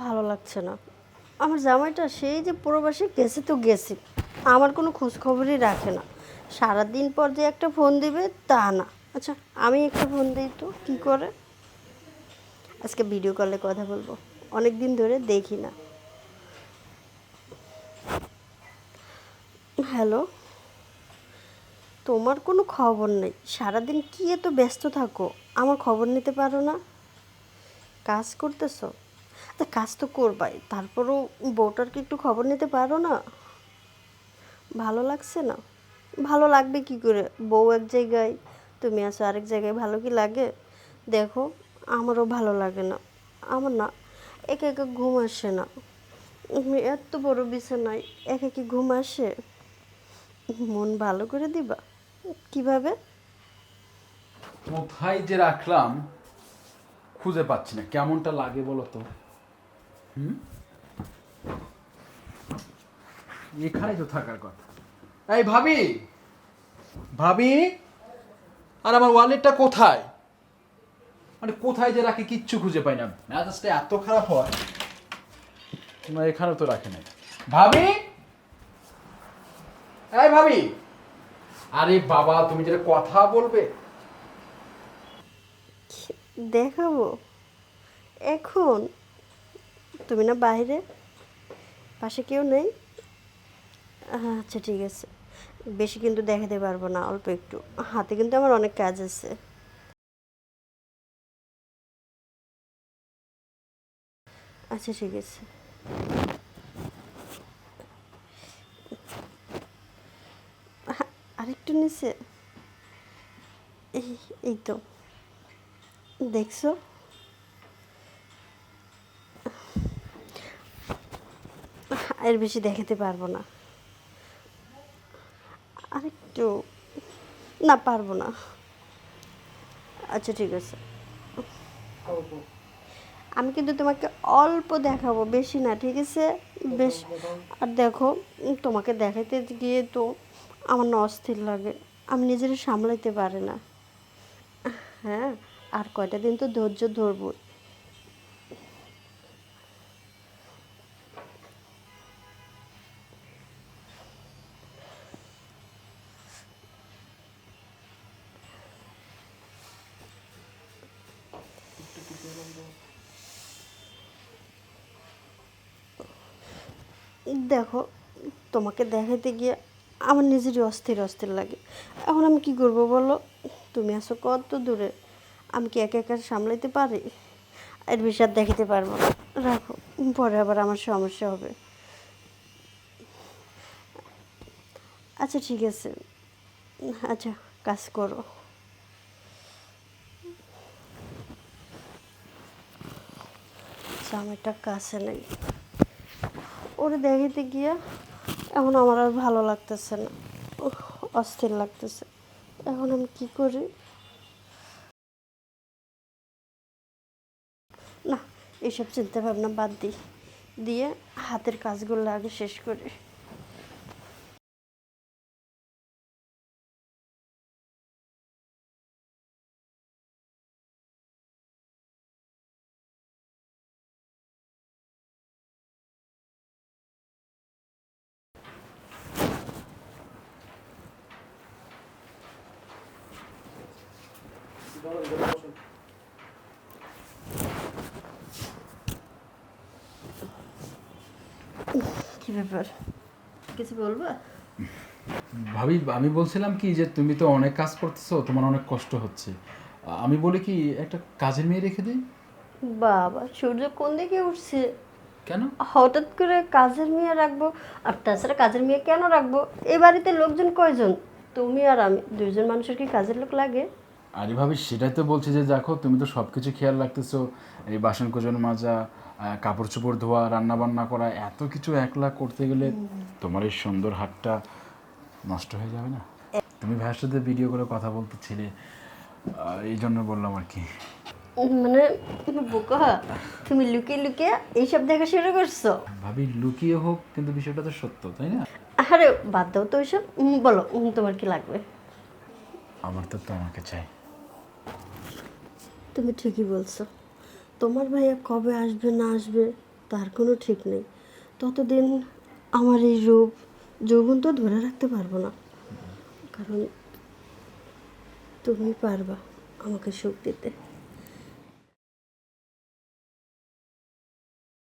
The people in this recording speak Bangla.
ভালো লাগছে না। আমার জামাইটা সেই যে প্রবাসে গেছে তো গেছে, আমার কোনো খোঁজ খবরই রাখে না। সারাদিন পর যে একটা ফোন দিবে তা না। আচ্ছা, আমি একটা ফোন দিই তো কী করে। আজকে ভিডিও কলে কথা বলবো, অনেক দিন ধরে দেখি না। হ্যালো, তোমার কোনো খবর নেই, সারাদিন কি এত ব্যস্ত থাকো, আমার খবর নিতে পারো না? কাজ করতেছো? তা কাজ তো করবাই, তারপরও বউটার কি একটু খবর নিতে পারো না? ভালো লাগছে না? ভালো লাগবে কি করে, বউ এক জায়গায় তুমি আছো আরেক জায়গায়, ভালো কি লাগে? দেখো, আমারও ভালো লাগে না। আমার না একা একা ঘুম আসে না। এত বড় বিছানায় একা কি ঘুম আসে? মন ভালো করে দিবা কিভাবে? কোথায় যে রাখলাম খুঁজে পাচ্ছি না, কেমনটা লাগে বলো তো। এখানে তো থাকার কথা। এই ভাবি, ভাবি, আর আমার ওয়ালেটটা কোথায়? মানে কোথায় যে রাখি কিচ্ছু খুঁজে পাই না। মেজাজটা এত খারাপ হয়। না, এখানে তো রাখে নাই। ভাবি, এই ভাবি, আরে বাবা, তুমি যেটা কথা বলবে। দেখাবো এখন? তুমি না বাইরে, পাশে কেউ নেই? আচ্ছা ঠিক আছে, বেশি কিন্তু দেখাতে পারবো না, অল্প একটু। হাতে কিন্তু আমার অনেক কাজ আছে। আচ্ছা ঠিক আছে। আরেকটু নিচে। এই এই তো, দেখছো? এর বেশি দেখাতে পারবো না। আরেকটু। না, পারবো না। আচ্ছা ঠিক আছে। আমি কিন্তু তোমাকে অল্প দেখাবো, বেশি না, ঠিক আছে? বেশ। আর দেখো, তোমাকে দেখাইতে গিয়ে তো আমার না অস্থির লাগে, আমি নিজের সামলাইতে পারি না। হ্যাঁ, আর কয়টা দিন তো ধৈর্য ধরবো। দেখো, তোমাকে দেখাইতে গিয়ে আমার নিজেরই অস্থির অস্থির লাগে। এখন আমি কি করব বলো? তুমি আছো কত দূরে, আমি কি একা একা সামলাইতে পারি? এর বেশি আর দেখাতে পারবো না, রাখো। পরে আবার আমার সমস্যা হবে। আচ্ছা ঠিক আছে। আচ্ছা, কাজ করো। জামাইটা কাছে নেই, ওরে দেখাইতে গিয়ে এখন আমার আর ভালো লাগতেছে না। উহ, অস্থির লাগতেছে। এখন আমি কি করি? না, এইসব চিন্তা ভাবনা বাদ দিই, দিয়ে হাতের কাজগুলো আগে শেষ করি। কি ব্যাপার, কিছু বলবা? ভাবি, আমি বলছিলাম কি যে তুমি তো অনেক কাজ করতেছো, তোমার অনেক কষ্ট হচ্ছে। আমি বলি কি, একটা কাজের মেয়ে রেখে দিই। বাবা, সূর্য কোন দিকে উঠছে? কেন? হঠাৎ করে কাজের মেয়ে রাখবো? আর তাছাড়া কাজের মেয়ে কেন রাখবো? এ বাড়িতে লোকজন কয়জন? তুমি আর আমি, দুইজন মানুষের কি কাজের লোক লাগে? আরে ভাবি, সেটাই তো বলছি যে দেখো, তুমি তো সব কিছু খেয়াল রাখতেছো। এই বাসন কোজন মাজা, কাপড় চোপড় ধোয়া, রান্না বান্না করা, এত কিছু একলা করতে গেলে তোমার এই সুন্দর হাতটা নষ্ট হয়ে যাবে না? তুমি ভাইয়ের সাথে ভিডিও করে কথা বলতেছিলে, এই জন্য বললাম আর কি। মানে বোকা, তুমি লুকিয়ে লুকিয়ে এইসব দেখা শুরু করছো? ভাবি, লুকিয়ে হোক কিন্তু বিষয়টা তো সত্য, তাই না? আরে বাদ দাও তো ওইসব। বলো, তোমার কি লাগবে? আমার তো তোমাকে চাই। তুমি ঠিকই বলছো। তোমার ভাইয়া কবে আসবে না আসবে তার কোনো ঠিক নেই। ততদিন আমার এই রূপ যৌবন তো ধরে রাখতে পারবো না, কারণ তুমি পারবা আমাকে সুখ দিতে।